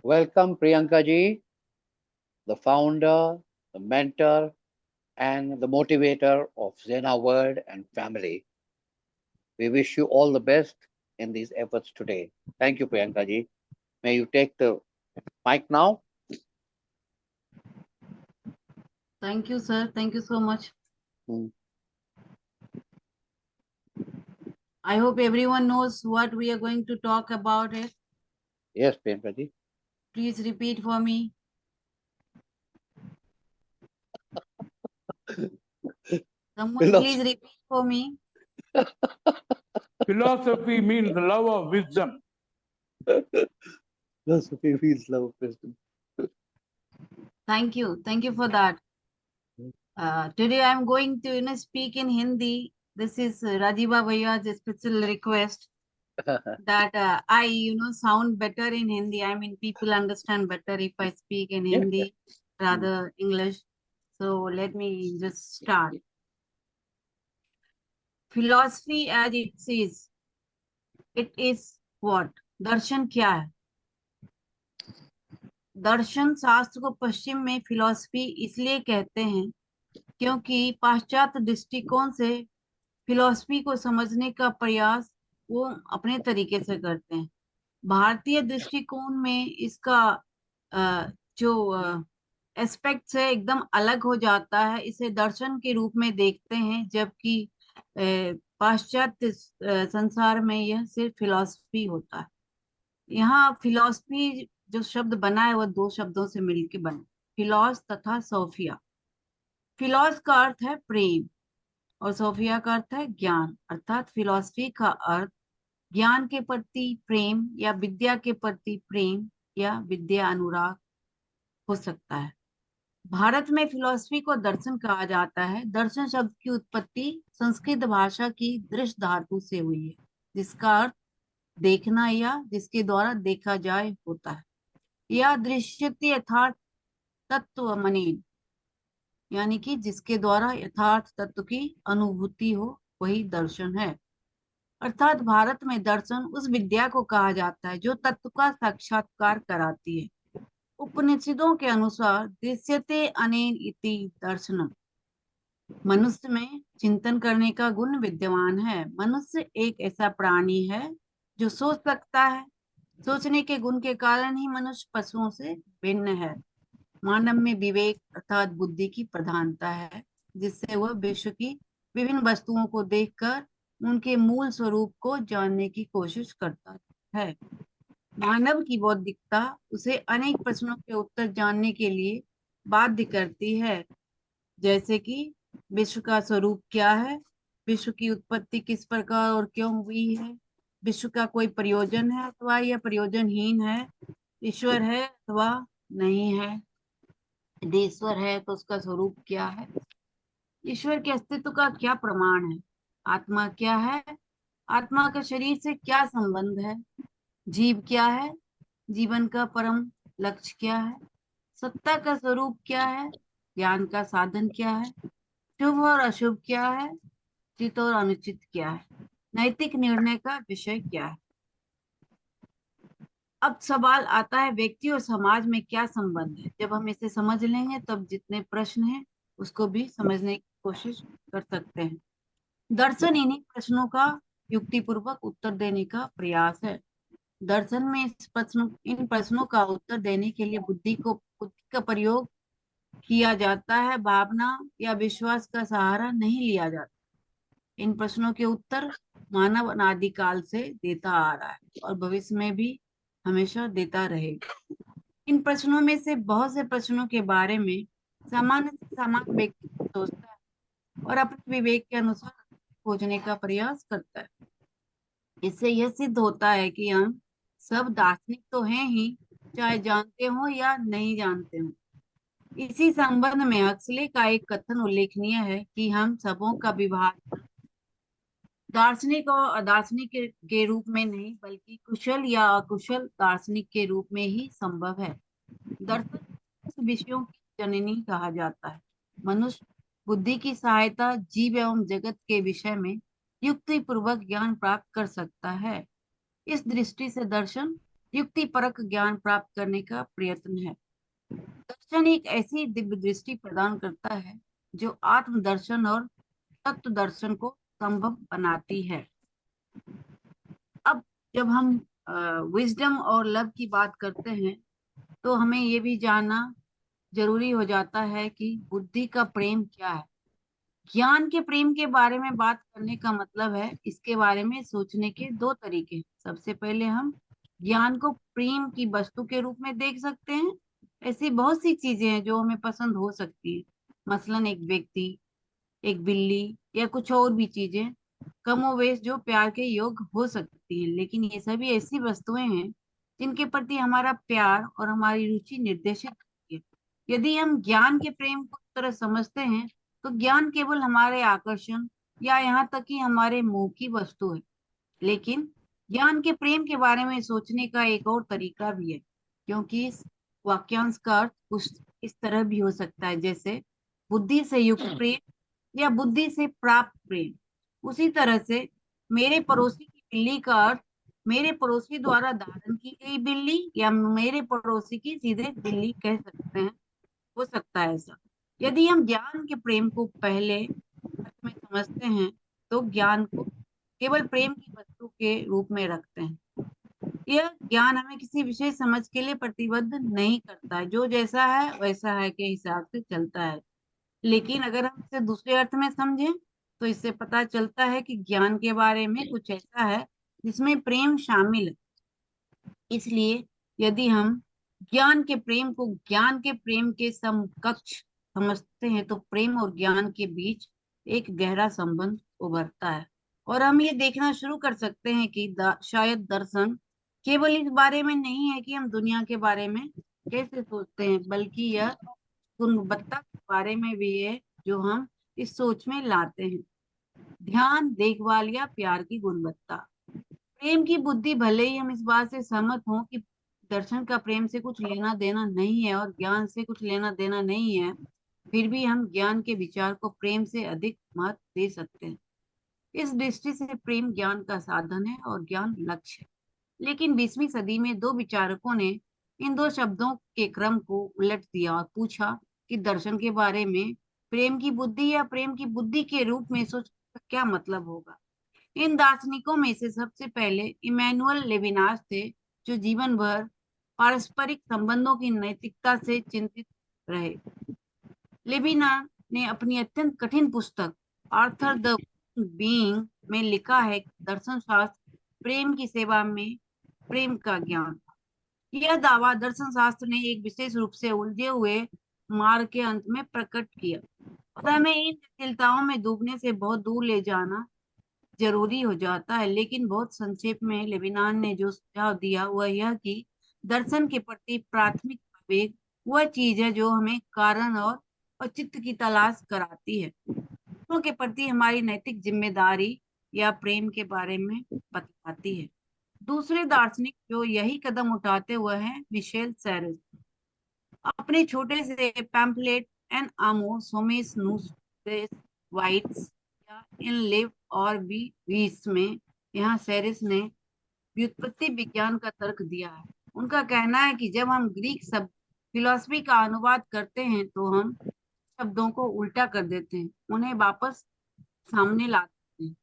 Welcome, Priyanka ji, the founder, the mentor, and the motivator of Zena World and family. We wish you all the best in these efforts today. Thank you, Priyanka ji. May you take the mic now. Thank you, sir. Thank you so much. Hmm. I hope everyone knows what we are going to talk about it. Yes, Priyanka ji. Please repeat for me. Someone please repeat for me. Philosophy means the love of wisdom. Philosophy means love of wisdom. Thank you. Thank you for that. Today I am going to speak in Hindi. This is Rajiva Bhaiya's special request that I sound better in Hindi. I mean, people understand better if I speak in Yeah, yeah. Hindi rather English. So let me just start. Philosophy as it says, it is what? दर्शन क्या है? दर्शन शास्त्र को पश्चिम में philosophy इसलिए कहते हैं क्योंकि पाश्चात्य दृष्टिकोण से फिलॉसफी को समझने का प्रयास वो अपने तरीके से करते हैं। भारतीय दृष्टिकोण में इसका जो एस्पेक्ट है एकदम अलग हो जाता है। इसे दर्शन के रूप में देखते हैं, जबकि पाश्चात्य संसार में यह सिर्फ फिलॉसफी होता है। यहाँ फिलॉसफी जो शब्द बना है वह दो शब्दों से मिलकर बना, फिलॉस तथा सोफिया। फिलॉस का अर्थ है प्रेम और सोफिया का अर्थ है ज्ञान, अर्थात फिलॉसफी का अर्थ ज्ञान के प्रति प्रेम या विद्या के प्रति प्रेम या विद्या अनुराग हो सकता है। भारत में फिलॉसफी को दर्शन कहा जाता है। दर्शन शब्द की उत्पत्ति संस्कृत भाषा की दृश्य धातु से हुई है, जिसका अर्थ देखना या जिसके द्वारा देखा जाए होता है, या दृश्यते यथार्थ तत्व मनेन, यानी कि जिसके द्वारा यथार्थ तत्व की अनुभूति हो वही दर्शन है। अर्थात भारत में दर्शन उस विद्या को कहा जाता है जो तत्व का साक्षात्कार कराती है। उपनिषदों के अनुसार दृश्यते अनेन इति दर्शनम, मनुष्य में चिंतन करने का गुण विद्यमान है। मनुष्य एक ऐसा प्राणी है जो सोच सकता है। सोचने के गुण के कारण ही मनुष्य पशुओं से भिन्न है। मानव में विवेक अर्थात बुद्धि की प्रधानता है, जिससे वह विश्व की विभिन्न वस्तुओं को देखकर उनके मूल स्वरूप को जानने की कोशिश करता है। मानव की बौद्धिकता उसे अनेक प्रश्नों के उत्तर जानने के लिए बाध्य करती है, जैसे कि विश्व का स्वरूप क्या है, विश्व की उत्पत्ति किस प्रकार और क्यों हुई है, विश्व का कोई प्रयोजन है अथवा यह प्रयोजनहीन है, ईश्वर है अथवा नहीं है, यदि ईश्वर है तो उसका स्वरूप क्या है, ईश्वर के अस्तित्व का क्या प्रमाण है, आत्मा क्या है, आत्मा का शरीर से क्या संबंध है, जीव क्या है, जीवन का परम लक्ष्य क्या है, सत्ता का स्वरूप क्या है, ज्ञान का साधन क्या है, शुभ और अशुभ क्या है, चित और अनुचित क्या है, नैतिक निर्णय का विषय क्या है। अब सवाल आता है व्यक्ति और समाज में क्या संबंध है। जब हम इसे समझ लेंगे तब जितने प्रश्न हैं उसको भी समझने की कोशिश कर सकते हैं। दर्शन इन्हीं प्रश्नों का युक्तिपूर्वक उत्तर देने का प्रयास है। दर्शन में इन प्रश्नों का उत्तर देने के लिए बुद्धि का प्रयोग किया जाता है। भावना या विश्वास का सहारा नहीं लिया जाता। इन प्रश्नों के उत्तर मानव अनादिकाल से देता आ रहा है और भविष्य में भी हमेशा देता रहेगा। इन प्रश्नों में से बहुत से प्रश्नों के बारे में सामान्य से सामान्य व्यक्ति सोचता है और अपने विवेक के अनुसार खोजने का प्रयास करता है। इससे यह सिद्ध होता है कि हम सब दार्शनिक तो हैं ही, चाहे जानते हो या नहीं जानते हो। इसी संबंध में हक्सले का एक कथन उल्लेखनीय है कि हम सबों का विभाजन दार्शनिक और अदार्शनिक के रूप में नहीं, बल्कि कुशल या अकुशल दार्शनिक के रूप में ही संभव है। दर्शन विषयों की जननी कहा जाता है। मनुष्य बुद्धि की सहायता जीव एवं जगत के विषय में युक्ति पूर्वक ज्ञान प्राप्त कर सकता है। इस दृष्टि से दर्शन युक्ति परक ज्ञान प्राप्त करने का प्रयत्न है। दर्शन एक ऐसी दिव्य दृष्टि प्रदान करता है जो आत्म दर्शन और तत्व दर्शन को संभव बनाती है। अब जब हम विजडम और लव की बात करते हैं तो हमें ये भी जानना जरूरी हो जाता है कि बुद्धि का प्रेम क्या है। ज्ञान के प्रेम के बारे में बात करने का मतलब है इसके बारे में सोचने के दो तरीके हैं। सबसे पहले हम ज्ञान को प्रेम की वस्तु के रूप में देख सकते हैं। ऐसी बहुत सी चीजें हैं जो हमें पसंद हो सकती है, मसलन एक व्यक्ति, एक बिल्ली या कुछ और भी चीजें कमोवेश जो प्यार के योग्य हो सकती हैं। लेकिन ये सभी ऐसी वस्तुएं हैं जिनके प्रति हमारा प्यार और हमारी रुचि निर्देशित होती है। यदि हम ज्ञान के प्रेम को इस तरह समझते हैं तो ज्ञान केवल हमारे आकर्षण या यहाँ तक कि हमारे मोह की वस्तु है। लेकिन ज्ञान के प्रेम के बारे में सोचने का एक और तरीका भी है, क्योंकि इस वाक्यांश का अर्थ कुछ इस तरह भी हो सकता है जैसे बुद्धि से युक्त प्रेम या बुद्धि से प्राप्त प्रेम। उसी तरह से मेरे पड़ोसी की बिल्ली का अर्थ मेरे पड़ोसी द्वारा धारण की गई बिल्ली या मेरे पड़ोसी की सीधे बिल्ली कह सकते हैं, हो सकता है ऐसा। यदि हम ज्ञान के प्रेम को पहले अर्थ में समझते हैं तो ज्ञान को केवल प्रेम की वस्तु के रूप में रखते हैं। यह ज्ञान हमें किसी विशेष समझ के लिए प्रतिबद्ध नहीं करता है, जो जैसा है वैसा है के हिसाब से चलता है। लेकिन अगर हम इसे दूसरे अर्थ में समझें तो इससे पता चलता है कि ज्ञान के बारे में कुछ ऐसा है जिसमें प्रेम शामिल है। इसलिए यदि हम ज्ञान के प्रेम को ज्ञान के प्रेम के समकक्ष समझते हैं तो प्रेम और ज्ञान के बीच एक गहरा संबंध उभरता है। और हम ये देखना शुरू कर सकते हैं कि शायद दर्शन केवल इस बारे में नहीं है कि हम दुनिया के बारे में कैसे सोचते हैं, बल्कि यह गुणवत्ता के बारे में भी है जो हम इस सोच में लाते हैं। ध्यान, देखभाल या प्यार की गुणवत्ता। प्रेम की बुद्धि, भले ही हम इस बात से सहमत हों कि दर्शन का प्रेम से कुछ लेना देना नहीं है और ज्ञान से कुछ लेना देना नहीं है, फिर भी हम ज्ञान के विचार को प्रेम से अधिक महत्व दे सकते हैं। इस दृष्टि से प्रेम ज्ञान का साधन है और ज्ञान लक्ष्य है। लेकिन 20वीं सदी में दो विचारकों ने इन दो शब्दों के क्रम को उलट दिया और पूछा कि दर्शन के बारे में प्रेम की बुद्धि या प्रेम की बुद्धि के रूप में सोच का क्या मतलब होगा। इन दार्शनिकों में से सबसे पहले इमैनुअल लेविनास थे, जो जीवन भर पारस्परिक संबंधों की नैतिकता से चिंतित रहे। लेविनास ने अपनी अत्यंत कठिन पुस्तक आर्थर द बीइंग में लिखा है कि दर्शन शास्त्र प्रेम की सेवा में प्रेम का ज्ञान। यह दावा दर्शन शास्त्र ने एक विशेष रूप से उलझे हुए मार्ग के अंत में प्रकट किया और हमें इन जटिलताओं में डूबने से बहुत दूर ले जाना जरूरी हो जाता है। लेकिन बहुत संक्षेप में लेविनान ने जो सुझाव दिया वह यह कि दर्शन के प्रति प्राथमिक आवेग वह चीज है जो हमें कारण और औचित्य की तलाश कराती है, दूसरों के प्रति हमारी नैतिक जिम्मेदारी या प्रेम के बारे में बतलाती है। दूसरे दार्शनिक जो यही कदम उठाते हुए हैं मिशेल सेरेस। अपने छोटे से पैम्फलेट एन आमो सोमेस नूस वाइट्स या इन लिव और बी वीस में यहाँ सेरेस ने व्युत्पत्ति विज्ञान का तर्क दिया है। उनका कहना है कि जब हम ग्रीक शब्द फिलॉसफी का अनुवाद करते हैं तो हम शब्दों को उल्टा कर देते हैं, उन्हें वापस सामने लाते हैं,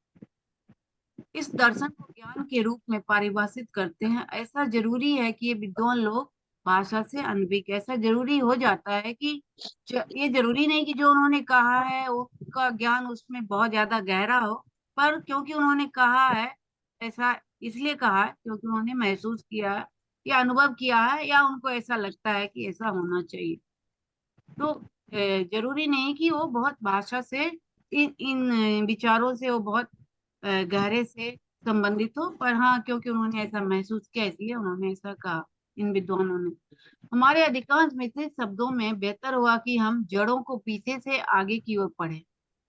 इस दर्शन को ज्ञान के रूप में परिभाषित करते हैं। ऐसा जरूरी है कि ये विद्वान लोग भाषा से अनभिज्ञ, ऐसा जरूरी हो जाता है कि ये जरूरी नहीं कि जो उन्होंने कहा है उसका ज्ञान उसमें बहुत ज्यादा गहरा हो, पर क्योंकि उन्होंने कहा है, ऐसा इसलिए कहा है क्योंकि उन्होंने महसूस किया है या अनुभव किया है या उनको ऐसा लगता है कि ऐसा होना चाहिए। तो जरूरी नहीं कि वो बहुत भाषा से इन इन विचारों से वो बहुत गहरे से संबंधित हो, पर हाँ क्योंकि उन्होंने ऐसा महसूस किया इसलिए उन्होंने ऐसा कहा इन विद्वानों ने। हमारे अधिकांश मिश्रित शब्दों में बेहतर हुआ कि हम जड़ों को पीछे से आगे की ओर पढ़ें,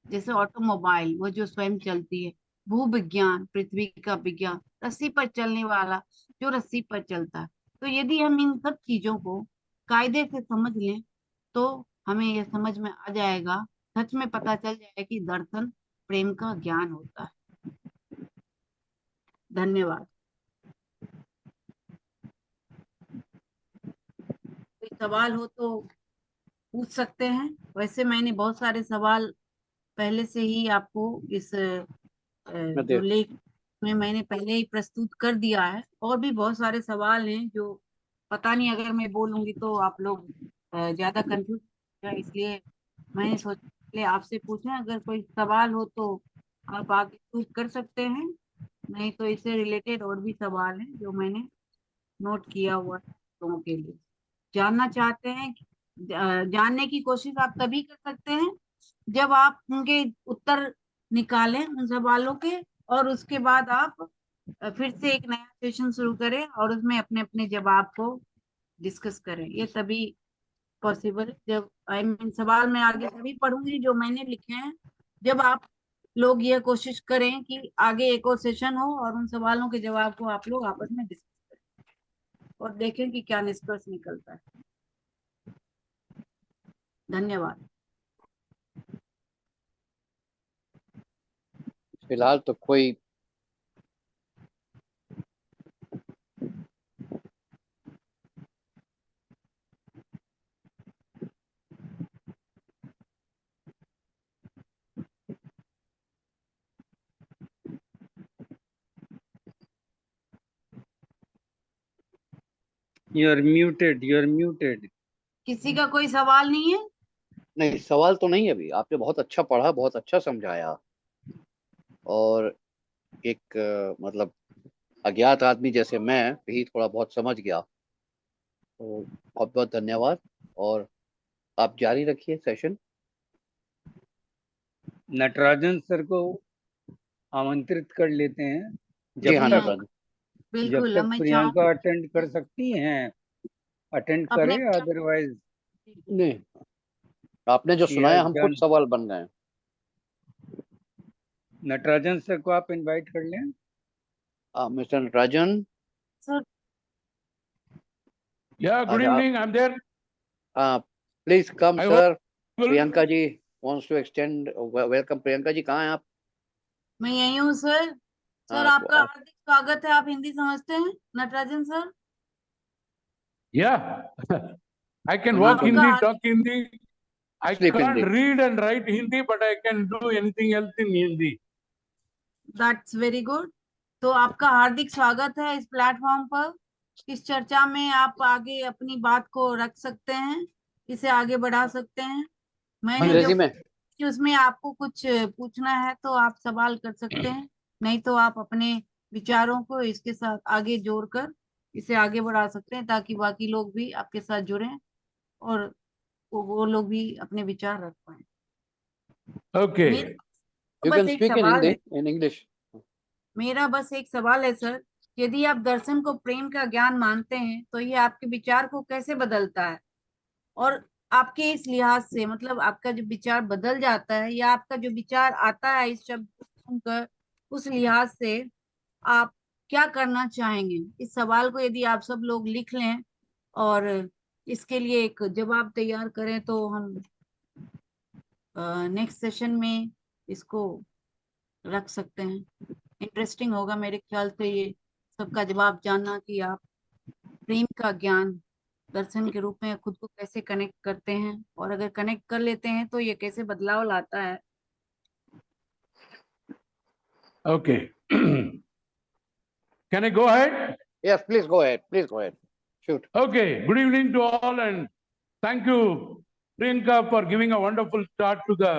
जैसे ऑटोमोबाइल वो जो स्वयं चलती है, भूविज्ञान पृथ्वी का विज्ञान, रस्सी पर चलने वाला जो रस्सी पर चलता है। तो यदि हम इन सब चीजों को कायदे से समझ लें तो हमें यह समझ में आ जाएगा, सच में पता चल जाएगा कि दर्शन प्रेम का ज्ञान होता है। धन्यवाद। सवाल हो तो पूछ सकते हैं। वैसे मैंने बहुत सारे सवाल पहले से ही आपको इस जो लेख में मैंने पहले ही प्रस्तुत कर दिया है। और भी बहुत सारे सवाल हैं जो पता नहीं, अगर मैं बोलूंगी तो आप लोग ज्यादा कंफ्यूज हो जाए, इसलिए मैंने सोचा पहले आपसे पूछें। अगर कोई सवाल हो तो आप आगे पूछ कर सकते हैं, नहीं तो इससे रिलेटेड और भी सवाल हैं जो मैंने नोट किया हुआ है लोगों के लिए। जानना चाहते हैं जानने की कोशिश आप तभी कर सकते हैं जब आप उनके उत्तर निकालें उन सवालों के, और उसके बाद आप फिर से एक नया सेशन शुरू करें और उसमें अपने अपने जवाब को डिस्कस करें। ये तभी पॉसिबल है जब आई मीन सवाल मैं आगे तभी पढ़ूंगी जो मैंने लिखे हैं, जब आप लोग ये कोशिश करें कि आगे एक और सेशन हो और उन सवालों के जवाब को आप लोग आपस में डिस्कस करें और देखें कि क्या निष्कर्ष निकलता है। धन्यवाद। फिलहाल तो कोई You're muted. You're muted. किसी का कोई सवाल नहीं है? नहीं, सवाल तो नहीं है। अभी आपने बहुत अच्छा पढ़ा, बहुत अच्छा समझाया, और एक मतलब अज्ञात आदमी जैसे मैं भी थोड़ा बहुत समझ गया। तो बहुत बहुत धन्यवाद, और आप जारी रखिए सेशन। नटराजन सर को आमंत्रित कर लेते हैं। जी हाँ जब तक नटराजन, बिल्कुल। मैं प्रियंका अटेंड कर सकती हैं, अटेंड अपने करें, अदरवाइज नहीं, आपने जो सुनाया हम खुद सवाल बन गए। नटराजन सर को आप इनवाइट कर लें। Mister Natarajan, Yeah, good evening. I'm there. Please come I sir. hope Priyanka ji wants to extend welcome. Priyanka ji कहाँ हैं आप? मैं यही हूँ सर। सर तो आपका हार्दिक स्वागत है। आप हिंदी समझते हैं Natarajan sir? Yeah, I can उन्हीं walk को Hindi, talk Hindi. I sleep can't Hindi. read and write Hindi, but I can do anything else in Hindi. That's very good. तो आपका हार्दिक स्वागत है इस प्लेटफॉर्म पर। इस चर्चा में आप आगे अपनी बात को रख सकते हैं, इसे आगे बढ़ा सकते हैं। मैंने जो अंग्रेजी में। कि उसमें आपको कुछ पूछना है तो आप सवाल कर सकते हैं, नहीं तो आप अपने विचारों को इसके साथ आगे जोड़कर इसे आगे बढ़ा सकते हैं, ताकि बाकी लोग भी आपके साथ जुड़ें और वो लोग भी अपने विचार रख पाए। Okay. मेरा यू बस कैन एक स्पीक इन सवाल हिंदी, है। In English. मेरा बस एक सवाल है सर। यदि आप दर्शन को प्रेम का ज्ञान मानते हैं तो ये आपके विचार को कैसे बदलता है? और आपके इस लिहाज से मतलब आपका जो विचार बदल जाता है या आपका जो विचार आता है इस शब्द को सुनकर, उस लिहाज से आप क्या करना चाहेंगे? इस सवाल को यदि आप सब लोग लिख लें और इसके लिए एक जवाब तैयार करें तो हम नेक्स्ट सेशन में इसको रख सकते हैं। इंटरेस्टिंग होगा मेरे ख्याल से ये सबका जवाब जानना कि आप प्रेम का ज्ञान दर्शन के रूप में खुद को कैसे कनेक्ट करते हैं, और अगर कनेक्ट कर लेते हैं तो ये कैसे बदलाव लाता है। Okay. Can I go ahead? Yes please go ahead, please go ahead, shoot. Okay. Good evening to all, and thank you, Priyanka, for giving a wonderful start to the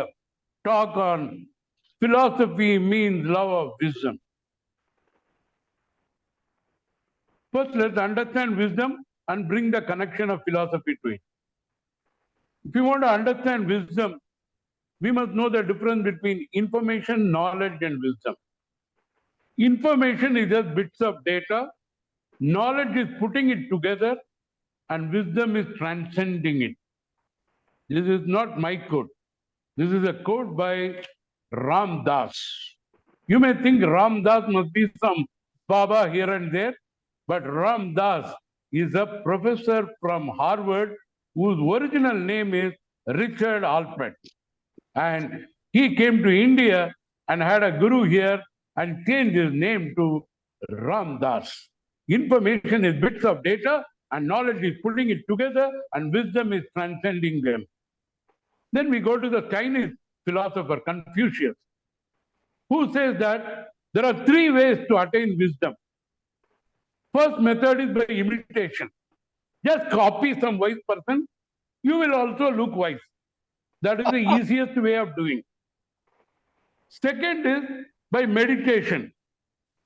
talk on philosophy means love of wisdom. First, let's understand wisdom and bring the connection of philosophy to it. If you want to understand wisdom, we must know the difference between information, knowledge, and wisdom. Information is just bits of data, knowledge is putting it together, and wisdom is transcending it. This is not my code. This is a quote by Ram Das. You may think Ram Das must be some Baba here and there, but Ram Das is a professor from Harvard whose original name is Richard Alpert. And he came to India and had a guru here and changed his name to Ram Das. Information is bits of data and knowledge is putting it together, and wisdom is transcending them. Then we go to the Chinese philosopher Confucius, who says that there are three ways to attain wisdom. First method is by imitation. Just copy some wise person, you will also look wise. That is the easiest way of doing. Second is by meditation,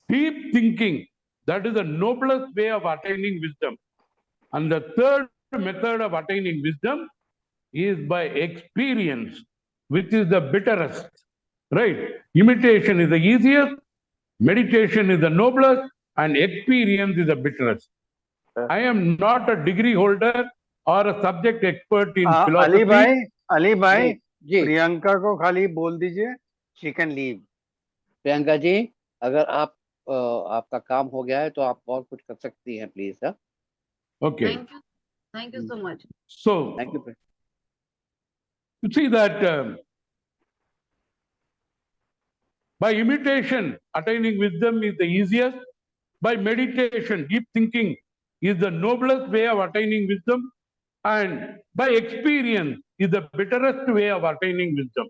deep thinking. That is the noblest way of attaining wisdom. And the third method of attaining wisdom is by experience, which is the bitterest. Right? Imitation is the easiest, meditation is the noblest, and experience is the bitterest. I am not a degree holder or a subject expert in philosophy. Ali भाई जी प्रियंका को खाली बोल दीजिए, she can leave. Priyanka ji, अगर आप आपका काम हो गया है तो आप और कुछ कर सकती हैं please. Okay. Thank you so much. So, thank you. you see that by imitation, attaining wisdom is the easiest. By meditation, deep thinking is the noblest way of attaining wisdom. And by experience is the bitterest way of attaining wisdom.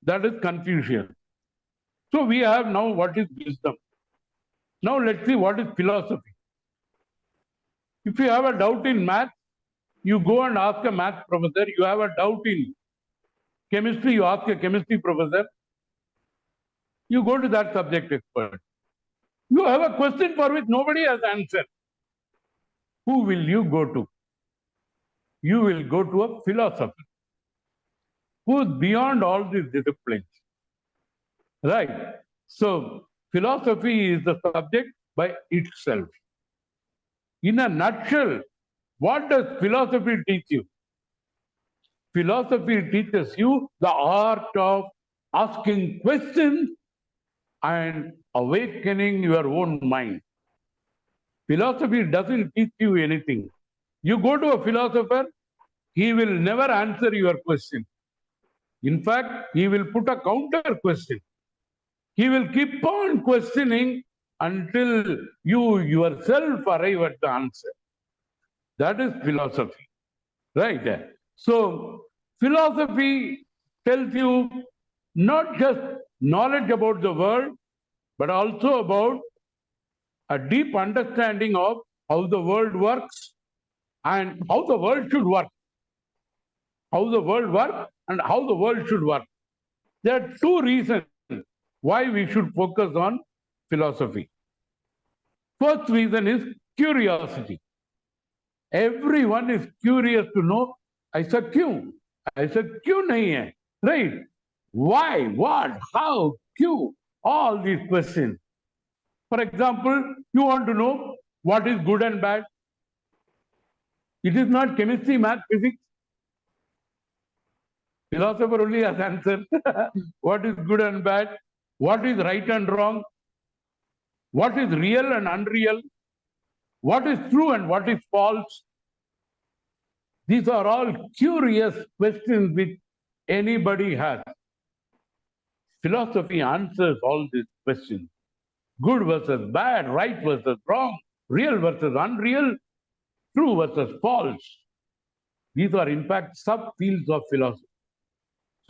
That is Confucius. So we have now what is wisdom. Now let's see what is philosophy. If you have a doubt in math, you go and ask a math professor. You have a doubt in chemistry, you ask a chemistry professor. You go to that subject expert. You have a question for which nobody has answered. Who will you go to? You will go to a philosopher who is beyond all these disciplines. Right? So, philosophy is the subject by itself. In a nutshell, what does philosophy teach you? Philosophy teaches you the art of asking questions and awakening your own mind. Philosophy doesn't teach you anything. You go to a philosopher, he will never answer your question. In fact, he will put a counter question. He will keep on questioning until you yourself arrive at the answer. That is philosophy. Right? So, philosophy tells you not just knowledge about the world, but also about a deep understanding of how the world works and how the world should work. How the world works and how the world should work. There are two reasons why we should focus on philosophy. First reason is curiosity. Everyone is curious to know, ऐसा क्यों नहीं है? Right? Why, what, how, क्यों? All these questions. For example, you want to know what is good and bad. It is not chemistry, math, physics. Philosopher only has answered. What is good and bad? What is right and wrong? What is real and unreal? What is true and what is false? These are all curious questions which anybody has. Philosophy answers all these questions. Good versus bad, right versus wrong, real versus unreal, true versus false. These are in fact subfields of philosophy.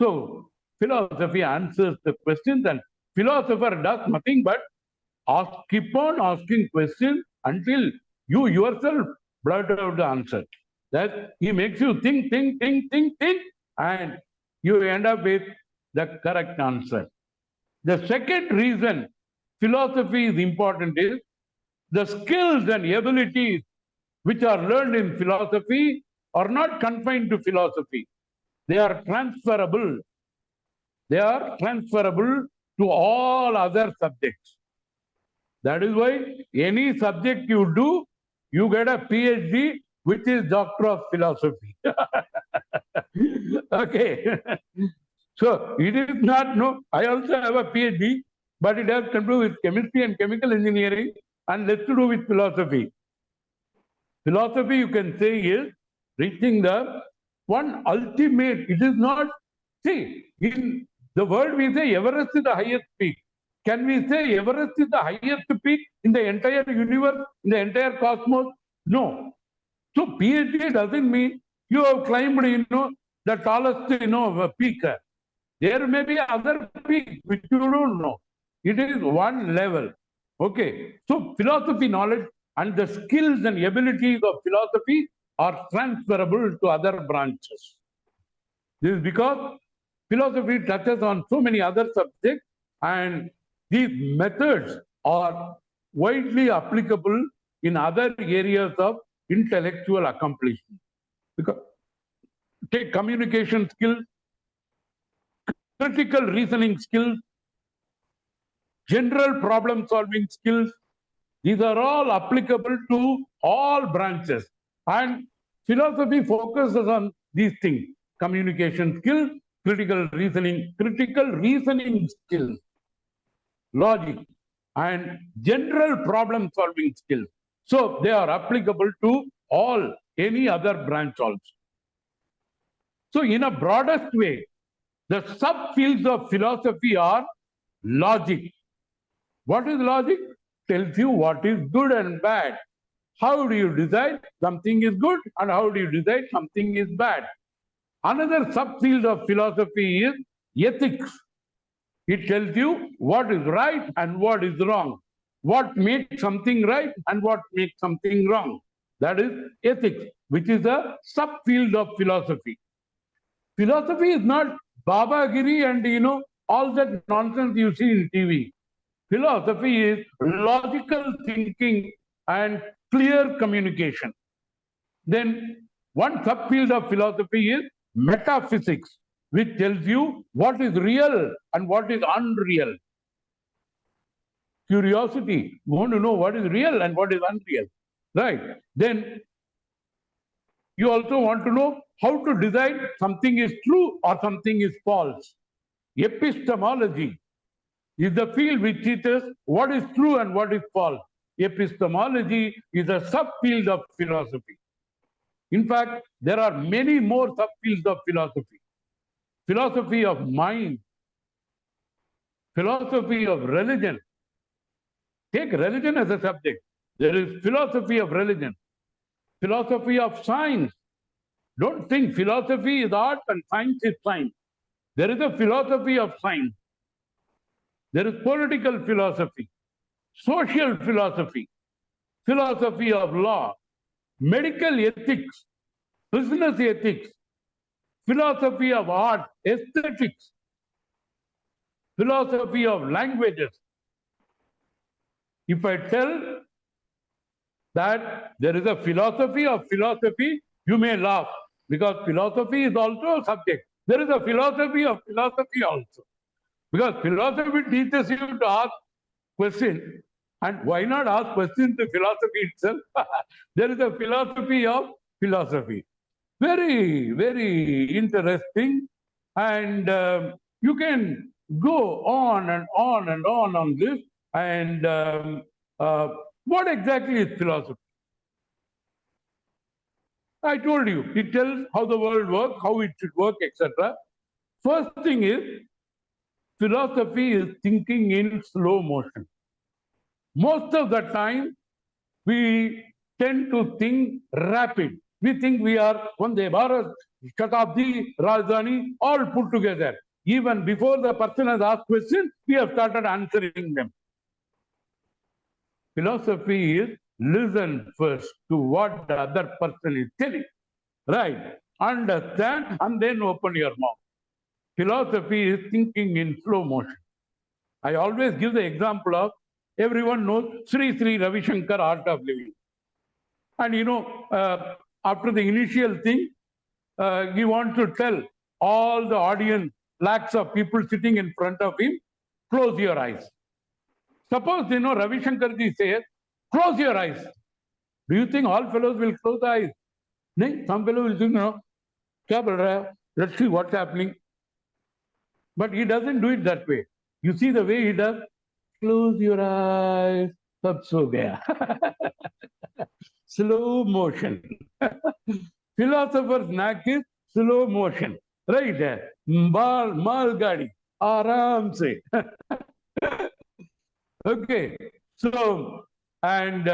So, philosophy answers the questions, and philosopher does nothing but keep on asking questions until you yourself blurt out the answer. That he makes you think, and you end up with the correct answer. The second reason philosophy is important is the skills and abilities which are learned in philosophy are not confined to philosophy. They are transferable. They are transferable to all other subjects. That is why any subject you do, you get a PhD, which is Doctor of Philosophy. Okay. So it is not, no, I also have a PhD, but it has to do with chemistry and chemical engineering and less to do with philosophy. Philosophy, you can say, is reaching the one ultimate. It is not, see, in the world we say Everest is the highest peak. Can we say Everest is the highest peak in the entire universe, in the entire cosmos? No. So PhD doesn't mean you have climbed, the tallest, peak. There may be other peaks which you don't know. It is one level. Okay. So philosophy knowledge and the skills and abilities of philosophy are transferable to other branches. This is because philosophy touches on so many other subjects, and these methods are widely applicable in other areas of intellectual accomplishment. Because take communication skills, critical reasoning skills, general problem solving skills. These are all applicable to all branches. And philosophy focuses on these things: communication skills, critical reasoning skills, logic, and general problem solving skills. So they are applicable to any other branch also. So in a broadest way, the subfields of philosophy are logic. What is logic? Tells you what is good and bad. How do you decide something is good and how do you decide something is bad? Another subfield of philosophy is ethics. It tells you what is right and what is wrong, what makes something right and what makes something wrong. That is ethics, which is a subfield of philosophy. Philosophy is not Babagiri and all that nonsense you see in TV. Philosophy is logical thinking and clear communication. Then one subfield of philosophy is metaphysics, which tells you what is real and what is unreal. Curiosity, you want to know what is real and what is unreal, right? Then you also want to know how to decide something is true or something is false. Epistemology is the field which teaches what is true and what is false. Epistemology is a subfield of philosophy. In fact, there are many more subfields of philosophy. Philosophy of mind, philosophy of religion. Take religion as a subject. There is philosophy of religion, philosophy of science. Don't think philosophy is art and science is science. There is a philosophy of science. There is political philosophy, social philosophy, philosophy of law, medical ethics, business ethics, philosophy of art, aesthetics, philosophy of languages. If I tell that there is a philosophy of philosophy, you may laugh because philosophy is also a subject. There is a philosophy of philosophy also. Because philosophy teaches you to ask questions. And why not ask questions to philosophy itself? There is a philosophy of philosophy. Very, very interesting. And you can go on and on and on this. And what exactly is philosophy? I told you, it tells how the world works, how it should work, etc. First thing is, philosophy is thinking in slow motion. Most of the time, we tend to think rapid. We think we are Vande Bharat, Shatabdi, Rajdhani, all put together. Even before the person has asked questions, we have started answering them. Philosophy is listen first to what the other person is telling. Right? Understand and then open your mouth. Philosophy is thinking in slow motion. I always give the example of everyone knows Sri Sri Ravi Shankar, Art of Living. And after the initial thing, he wants to tell all the audience, lakhs of people sitting in front of him, close your eyes. Suppose, Ravi Shankar ji says, close your eyes. Do you think all fellows will close the eyes? No, some fellows will think, let's see what's happening. But he doesn't do it that way. You see the way he does? Close your eyes. Sab so gaya. Slow motion. Philosopher's knack is slow motion. Right there. Mal gadi. Aram se. Okay. So, and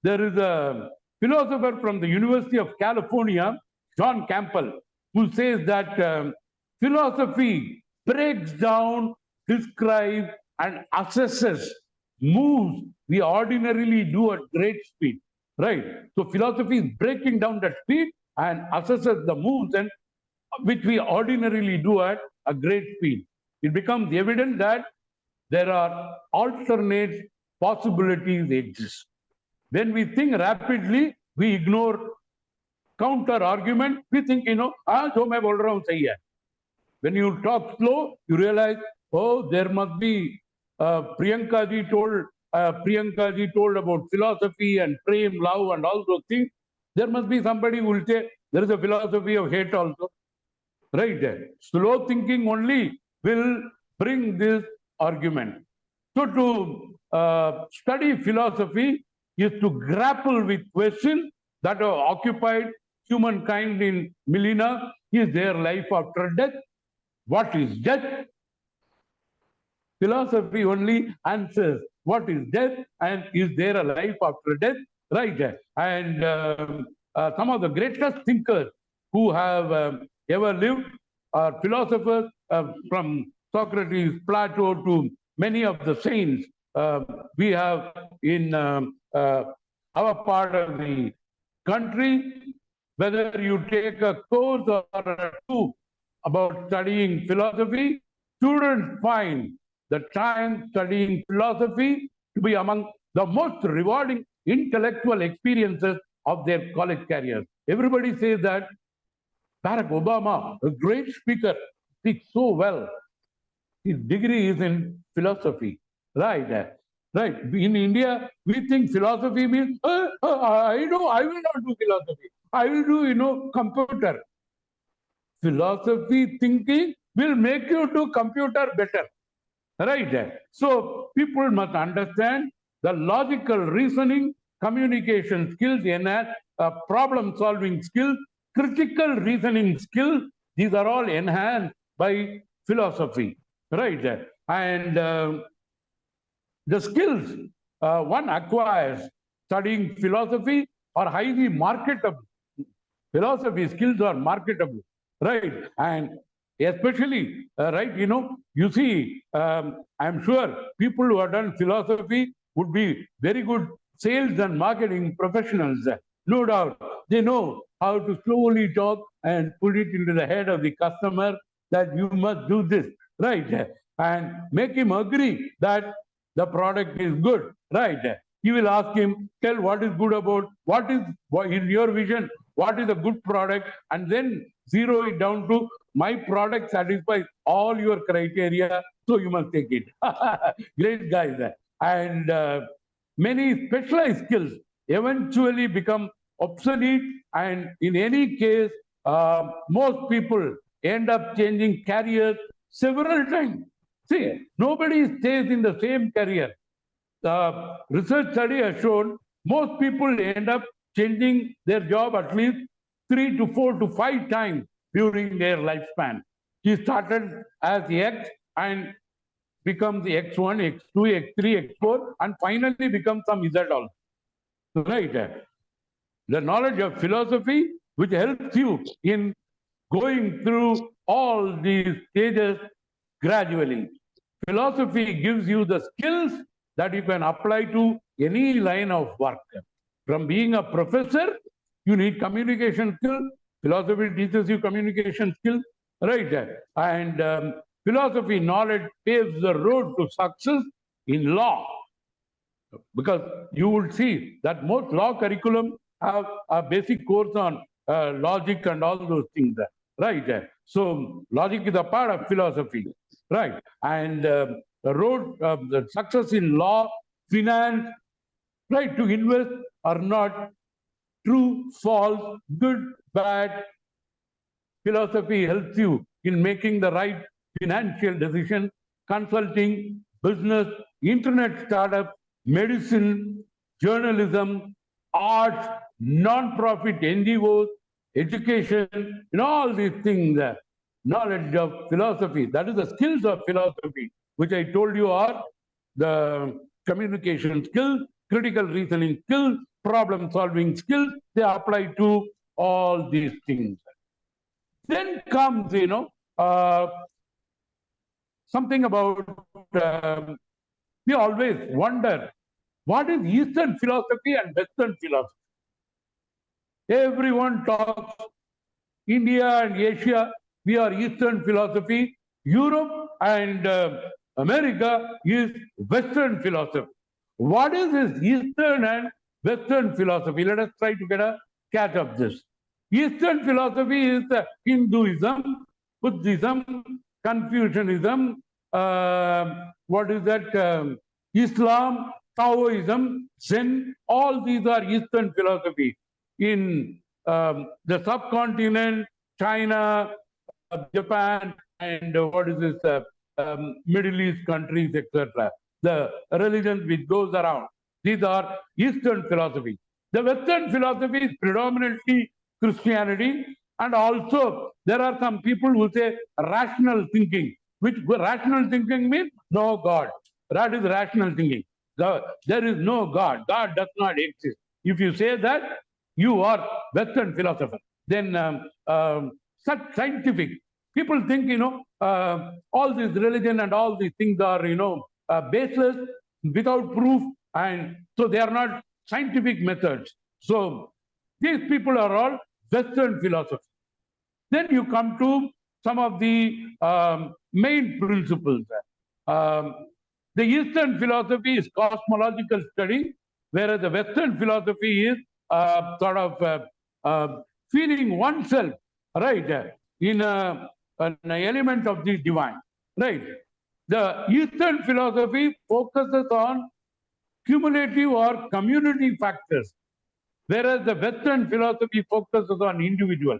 there is a philosopher from the University of California, John Campbell, who says that philosophy breaks down, describes, and assesses moves we ordinarily do at great speed. Right? So philosophy is breaking down that speed and assesses the moves and which we ordinarily do at a great speed. It becomes evident that there are alternate possibilities exist. When we think rapidly, we ignore counter argument. We think, जो मैं बोल रहा हूँ सही है. When you talk slow, you realize, oh, there must be Priyanka ji told about philosophy and prem, love, and all those things. There must be somebody who will say there is a philosophy of hate also. Right? Slow thinking only will bring this argument. So to study philosophy is to grapple with questions that have occupied humankind in millennia. Is there life after death? What is death? Philosophy only answers what is death and is there a life after death? Right? And some of the greatest thinkers who have ever lived are philosophers from Socrates, Plato to many of the saints we have in our part of the country. Whether you take a course or two about studying philosophy, students find the time studying philosophy to be among the most rewarding intellectual experiences of their college career. Everybody says that Barack Obama, a great speaker, speaks so well. His degree is in philosophy. Right. Right. In India, we think philosophy means, I will not do philosophy. I will do, computer. Philosophy thinking will make you do computer better. Right? So people must understand the logical reasoning, communication skills, problem-solving skills, critical reasoning skills. These are all enhanced by philosophy. Right? And the skills one acquires studying philosophy are highly marketable. Philosophy skills are marketable. Right? And especially, right, you see, I'm sure people who have done philosophy would be very good sales and marketing professionals. No doubt. They know how to slowly talk and put it into the head of the customer that you must do this. Right? And make him agree that the product is good. Right? You will ask him, tell what is good about, what is, in your vision, what is a good product, and then zero it down to my product satisfies all your criteria, so you must take it. Great guys. And many specialized skills eventually become obsolete, and in any case, most people end up changing careers several times. See, nobody stays in the same career. Research study has shown most people end up changing their job at least 3 to 4 to 5 times during their lifespan. He started as X and becomes X1, X2, X3, X4, and finally becomes some Z also. Right? The knowledge of philosophy, which helps you in going through all these stages gradually. Philosophy gives you the skills that you can apply to any line of work. From being a professor, you need communication skills. Philosophy teaches you communication skills, right? And philosophy knowledge paves the road to success in law. Because you will see that most law curriculum have a basic course on logic and all those things, right? So logic is a part of philosophy, right? And the road, the success in law, finance, right, to invest or not, true, false, good, bad. Philosophy helps you in making the right financial decision, consulting, business, internet startup, medicine, journalism, arts, non-profit NGOs, education, all these things, knowledge of philosophy. That is the skills of philosophy, which I told you are the communication skills, critical reasoning skills, problem solving skills, they apply to all these things. Then comes, something about, we always wonder, what is Eastern philosophy and Western philosophy? Everyone talks India and Asia, we are Eastern philosophy. Europe and America is Western philosophy. What is this Eastern and Western philosophy? Let us try to get a catch of this. Eastern philosophy is Hinduism, Buddhism, Confucianism, what is that? Islam, Taoism, Zen, all these are Eastern philosophy. In the subcontinent, China, Japan, and what is this, Middle East countries, etc. The religions which goes around, these are Eastern philosophy. The Western philosophy is predominantly Christianity, and also there are some people who say rational thinking, which rational thinking means no God. That is rational thinking. There is no God. God does not exist. If you say that, you are Western philosopher. Then such scientific people think, all this religion and all these things are, baseless, without proof, and so they are not scientific methods. So these people are all Western philosophy. Then you come to some of the main principles. The Eastern philosophy is cosmological study, whereas the Western philosophy is sort of feeling oneself, right, in an element of the divine, right? The Eastern philosophy focuses on cumulative or community factors, whereas the Western philosophy focuses on individual.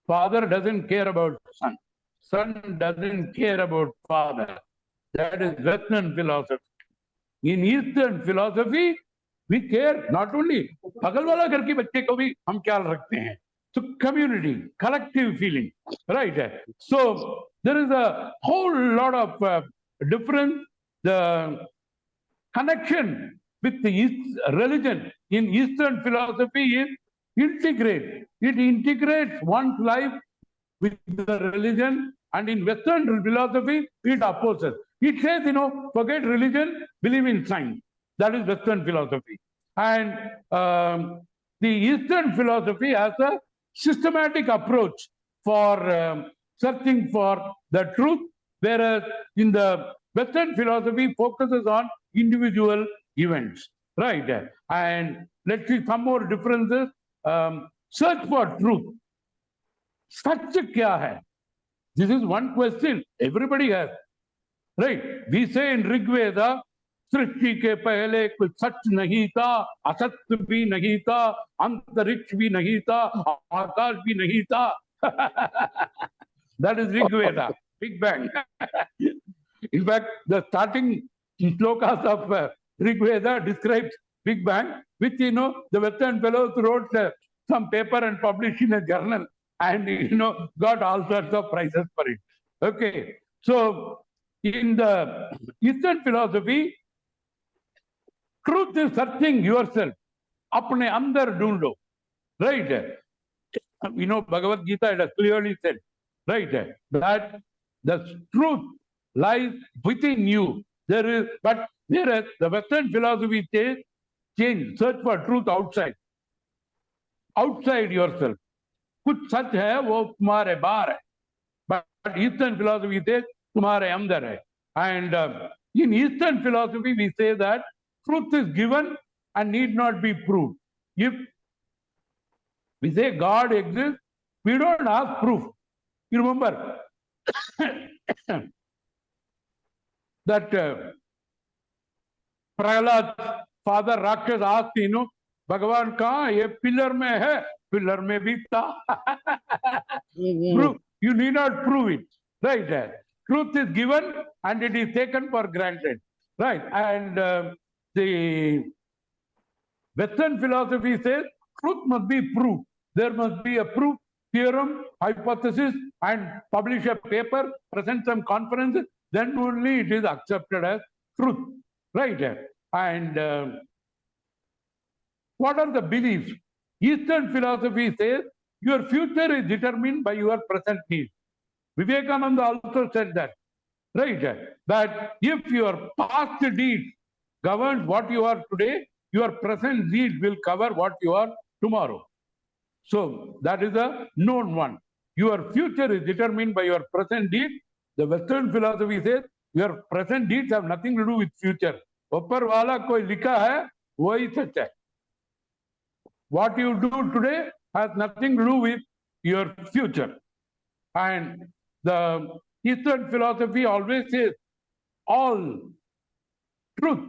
Father doesn't care about son. Son doesn't care about father. That is Western philosophy. In Eastern philosophy, we care not only बगल वाला घर के बच्चे को भी हम ख्याल रखते हैं. So community, collective feeling, right? So there is a whole lot of difference. The connection with the religion in Eastern philosophy is integrate. It integrates one's life with the religion, and in Western philosophy, it opposes. It says, forget religion, believe in science. That is Western philosophy. And the Eastern philosophy has a systematic approach for searching for the truth, whereas in the Western philosophy focuses on individual events, right? And let's see some more differences. Search for truth. सच क्या है? This is one question everybody has, right? We say in Rig Veda, सृष्टि के पहले कुछ सच नहीं था, असत्य भी नहीं था, अंतरिक्ष भी नहीं था, आकाश भी नहीं था. That is Rig Veda, Big Bang. In fact, the starting shlokas of Rig Veda describes Big Bang, which, the Western fellows wrote some paper and published in a journal, and, got all sorts of prizes for it. Okay, so in the Eastern philosophy, truth is searching yourself. अपने अंदर ढूंढो, right? Bhagavad Gita has clearly said, right, that the truth lies within you. But whereas the Western philosophy says, search for truth outside yourself. कुछ सच है वो तुम्हारे बाहर है, but Eastern philosophy says तुम्हारे अंदर है. And in Eastern philosophy we say that truth is given and need not be proved. If we say God exists, we don't ask proof. You remember that Prahlad, father Rakshas asked, भगवान कहाँ? ये pillar में है, pillar में भी था. Proof. You need not prove it, right? Truth is given and it is taken for granted, right? And the Western philosophy says truth must be proved. There must be a proof, theorem, hypothesis, and publish a paper, present some conference, then only it is accepted as truth, right? And What are the beliefs? Eastern philosophy says your future is determined by your present needs. Vivekananda also said that, right? That if your past deeds governs what you are today, your present deeds will cover what you are tomorrow. So that is a known one. Your future is determined by your present deeds. The Western philosophy says your present deeds have nothing to do with future. ऊपर वाला कोई लिखा है वही सच है. What you do today has nothing to do with your future. And the Eastern philosophy always says all truth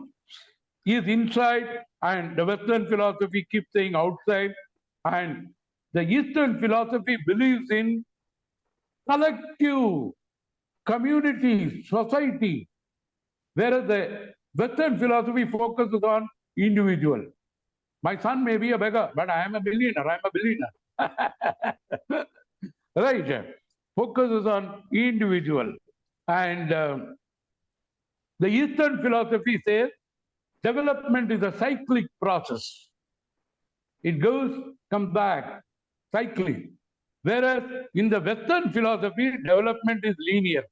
is inside, and the Western philosophy keeps saying outside. And the Eastern philosophy believes in collective community, society, whereas the Western philosophy focuses on individual. My son may be a beggar, but I am a billionaire. I am a billionaire. Right? Focuses on individual. And the Eastern philosophy says development is a cyclic process. It goes, comes back, cycling. Whereas in the Western philosophy, development is linear.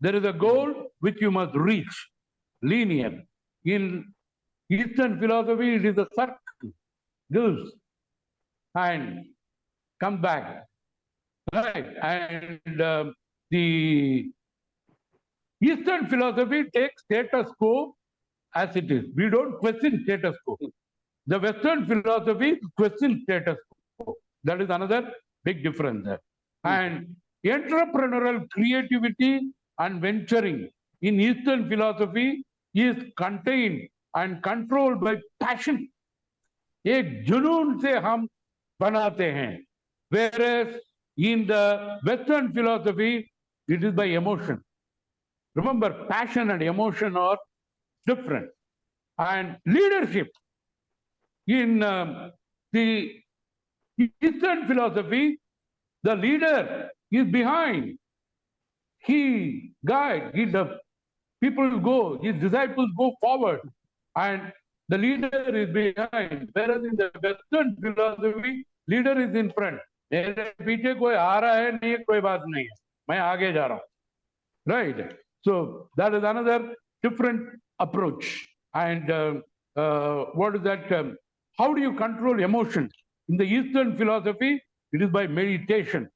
There is a goal which you must reach, linear. In Eastern philosophy, it is a circle, goes and come back. Right? And the Eastern philosophy takes status quo as it is. We don't question status quo. The Western philosophy questions status quo. That is another big difference there. And entrepreneurial creativity and venturing in Eastern philosophy is contained and controlled by passion. एक जुनून से हम बनाते हैं. Whereas in the Western philosophy, it is by emotion. Remember, passion and emotion are different. And leadership in the Eastern philosophy, the leader is behind. He guides, the people go, his disciples go forward, and the leader is behind. Whereas in the Western philosophy, leader is in front. मेरे पीछे कोई आ रहा है नहीं, कोई बात नहीं है, मैं आगे जा रहा हूँ. Right? So that is another different approach. And what is that? How do you control emotions? In the Eastern philosophy, it is by meditation.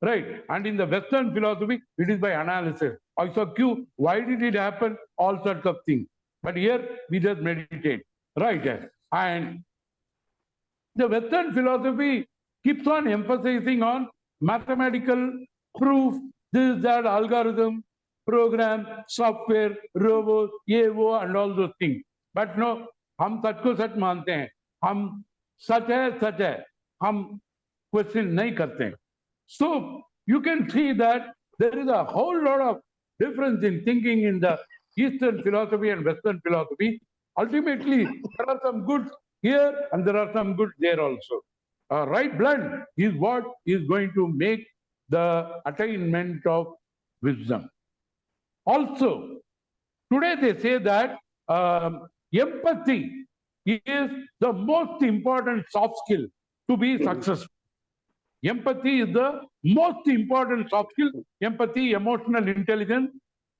Right? And in the Western philosophy, it is by analysis. I saw Q, why did it happen? All sorts of things. But here, we just meditate. Right? And the Western philosophy keeps on emphasizing on mathematical proof, this, that, algorithm, program, software, robots, ये वो, and all those things. But no, हम सच को सच मानते हैं. हम सच है, हम question नहीं करते हैं. So you can see that there is a whole lot of difference in thinking in the Eastern philosophy and Western philosophy. Ultimately, there are some good here and there are some good there also. A right blend is what is going to make the attainment of wisdom. Also, today they say that empathy is the most important soft skill to be successful. Empathy is the most important soft skill. Empathy, emotional intelligence,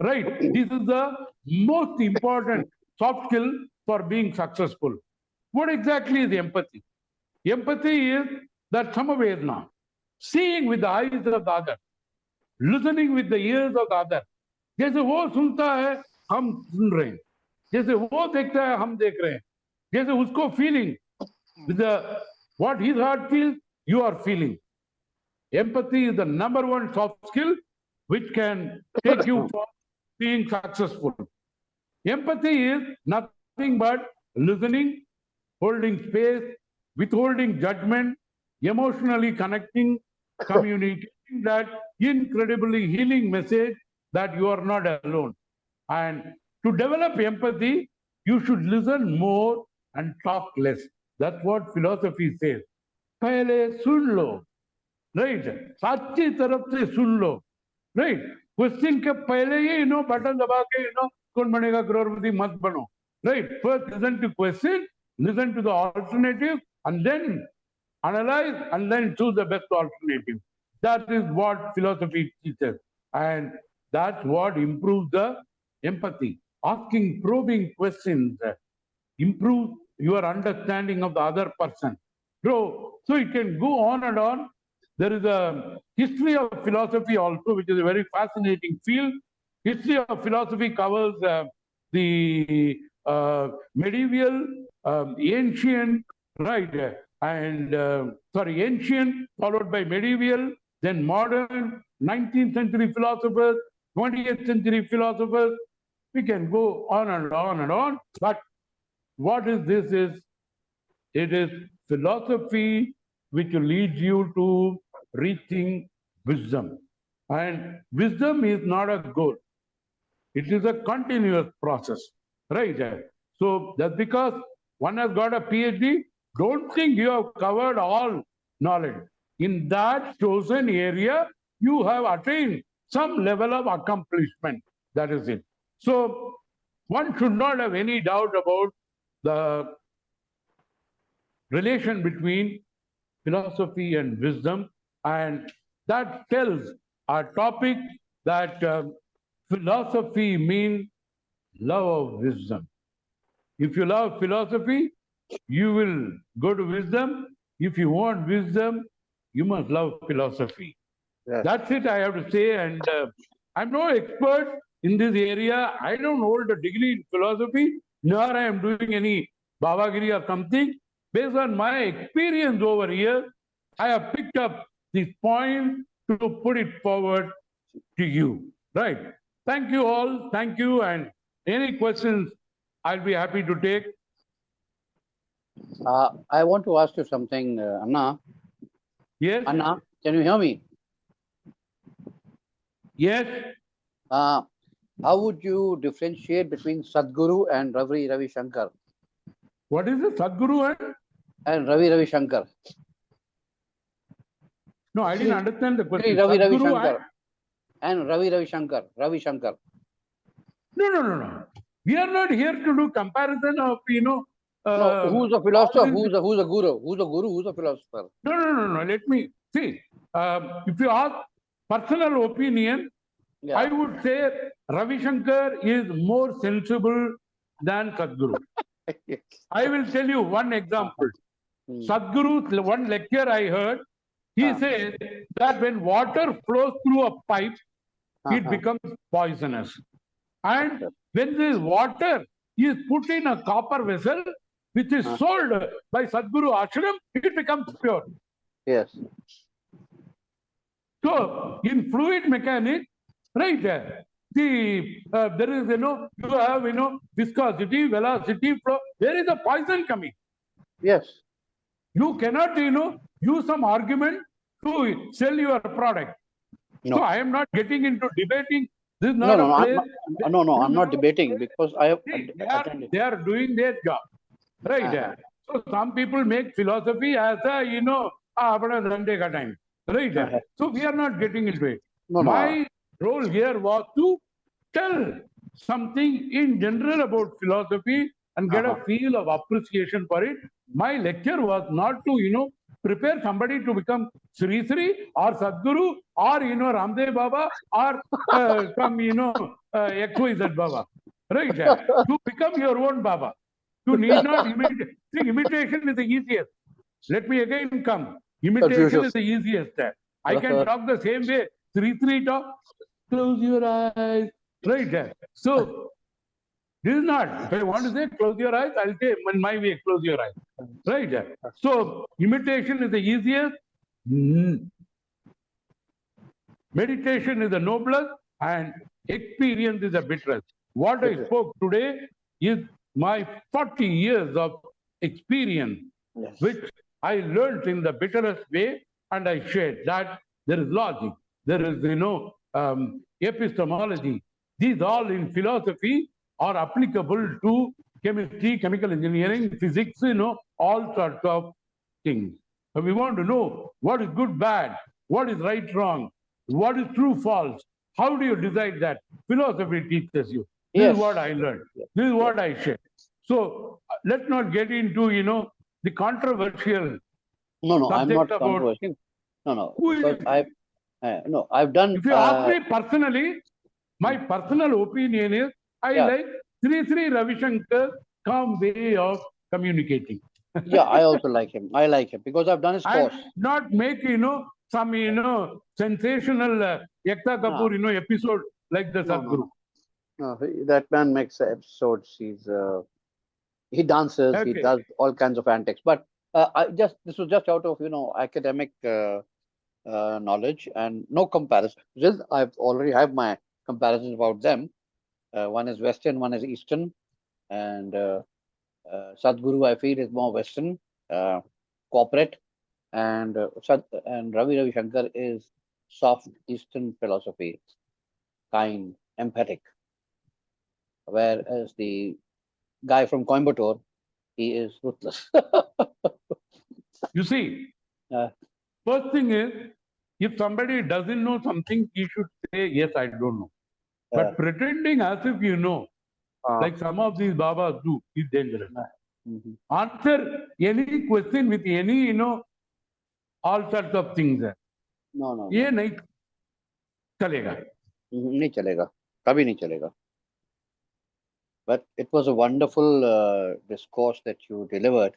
right? This is the most important soft skill for being successful. What exactly is empathy? Empathy is that samavedna, seeing with the eyes of the other, listening with the ears of the other. जैसे वो सुनता है हम सुन रहे हैं, जैसे वो देखता है हम देख रहे हैं, जैसे उसको feeling with the what his heart feels, you are feeling. Empathy is the number one soft skill which can take you from being successful. Empathy is nothing but listening, holding space, withholding judgment, emotionally connecting, communicating that incredibly healing message that you are not alone. And to develop empathy, you should listen more and talk less. That's what philosophy says. पहले सुन लो, right? साची तरफ से सुन लो, right? Question के पहले ही button दबा के कौन बनेगा करोड़पति मत बनो, right? First listen to question listen to the alternative, and then analyze, and then choose the best alternative. That is what philosophy teaches. And that's what improves the empathy. Asking probing questions improve your understanding of the other person. So it can go on and on. There is a history of philosophy also, which is a very fascinating field. History of philosophy covers the medieval, ancient, right, and ancient, followed by medieval, then modern, 19th century philosophers, 20th century philosophers. We can go on and on and on. But what is this? It is philosophy which leads you to reaching wisdom. And wisdom is not a goal. It is a continuous process, right? So that's because one has got a PhD, don't think you have covered all knowledge. In that chosen area, you have attained some level of accomplishment. That is it. So one should not have any doubt about the relation between philosophy and wisdom, and that tells our topic that philosophy means love of wisdom. If you love philosophy, you will go to wisdom. If you want wisdom, you must love philosophy. Yes. That's it I have to say. And I'm no expert in this area. I don't hold a degree in philosophy, nor I am doing any Babagiri or something. Based on my experience over here, I have picked up this point to put it forward to you. Right. Thank you all. Thank you. And any questions, I'll be happy to take. I want to ask you something, Anna. Yes. Anna, can you hear me? Yes. How would you differentiate between Sadguru and Ravi Shankar? What is it? Sadguru And Ravi Shankar. No, I didn't understand the question. Ravi Sadguru Shankar. And Ravi Shankar. Ravi Shankar. No. We are not here to do comparison of, No, who's a philosopher? Who's a guru? Who's a guru? Who's a philosopher? No. Let me see. If you ask personal opinion, Yeah. I would say Ravi Shankar is more sensible than Sadguru. Yes. I will tell you one example. Sadguru's one lecture I heard, he says that when water flows through a pipe, it becomes poisonous. And when this water is put in a copper vessel, which is sold by Sadguru Ashram, it becomes pure. Yes. So in fluid mechanics, right there, there is, you have, viscosity, velocity, flow. Where is the poison coming? Yes. You cannot, use some argument to sell your product. No. So I am not getting into debating. This is not a place. I'm not debating because I have attended. They are doing their job, right? So some people make philosophy as a, time, right? So we are not getting into it. My role here was to tell something in general about philosophy and get a feel of appreciation for it. My lecture was not to, prepare somebody to become Sri Sri or Sadguru or, Ramdev Baba or some, XYZ Baba. Right? To become your own Baba. You need not imitate. See, imitation is the easiest. Let me again come. Imitation is the easiest. I can talk the same way. Sri Sri talk. Close your eyes. Right? So, this is not. If I want to say close your eyes, I'll say in my way, close your eyes. Right? So, imitation is the easiest. Meditation is the noblest, and experience is the bitterest. What I spoke today is my 40 years of experience, which I learned in the bitterest way, and I shared that there is logic, there is, epistemology. These all in philosophy are applicable to chemistry, chemical engineering, physics, all sorts of things. So we want to know what is good, bad, what is right, wrong, what is true, false. How do you decide that? Philosophy teaches you. This is what I learned. This is what I share. So let's not get into, the controversial No, I'm subject not about controversial. No, who because is. I've done. If you ask me personally, my personal opinion is I Yeah, like Sri Ravi Shankar's calm way of communicating. yeah, I also like him. I like him because I've done his And course. not make, some, sensational Ekta No, Kapoor, episode like the no, no, Sadguru. no. That man makes episodes. He dances. He Okay. does all kinds of antics. But this was just out of academic knowledge and no comparison. Just I've already have my comparisons about them. One is Western, one is Eastern, and Sadhguru I feel is more Western, corporate, and Ravi Shankar is soft Eastern philosophy, kind, empathic. Whereas the guy from Coimbatore, he is ruthless. You see, uh, first thing is, if somebody doesn't know something, he should say, yes, I don't know. uh, But pretending as if you know, uh, like some of these Babas do, is dangerous. mhm. Answer any question with any, all sorts of things. No. ये नहीं चलेगा. नहीं चलेगा कभी नहीं चलेगा. But it was a wonderful discourse that you delivered,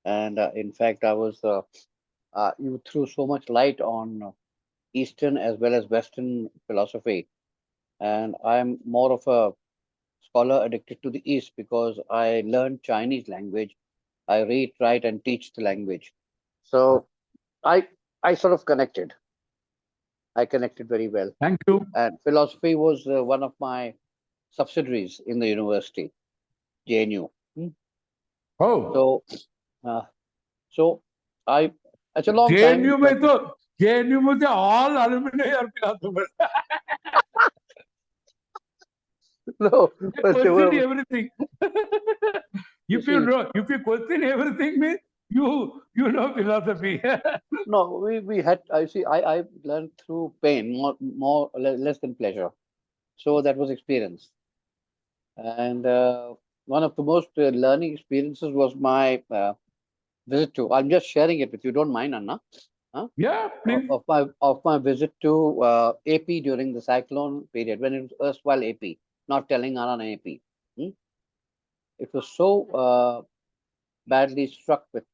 and in fact, you threw so much light on Eastern as well as Western philosophy, and I'm more of a scholar addicted to the East because I learned Chinese language. I read, write, and teach the language, so I I sort of connected. I connected very well, Thank you. and philosophy was one of my subsidiaries in the university, JNU. Oh, So, uh, so I it's a long time, JNU but में तो JNU में तो all alumni are philosophers. no, They but they question were, everything. you If you see, know, if you question everything, means you know philosophy. no, we had, I see, I learned through pain, less than pleasure. So that was experience. And one of the most learning experiences was my visit to, I'm just sharing it with you, don't mind, Anna, huh? Yeah, please. Of my visit to AP during the cyclone period, when it was erstwhile AP, not Telangana AP. Hmm? It was so badly struck with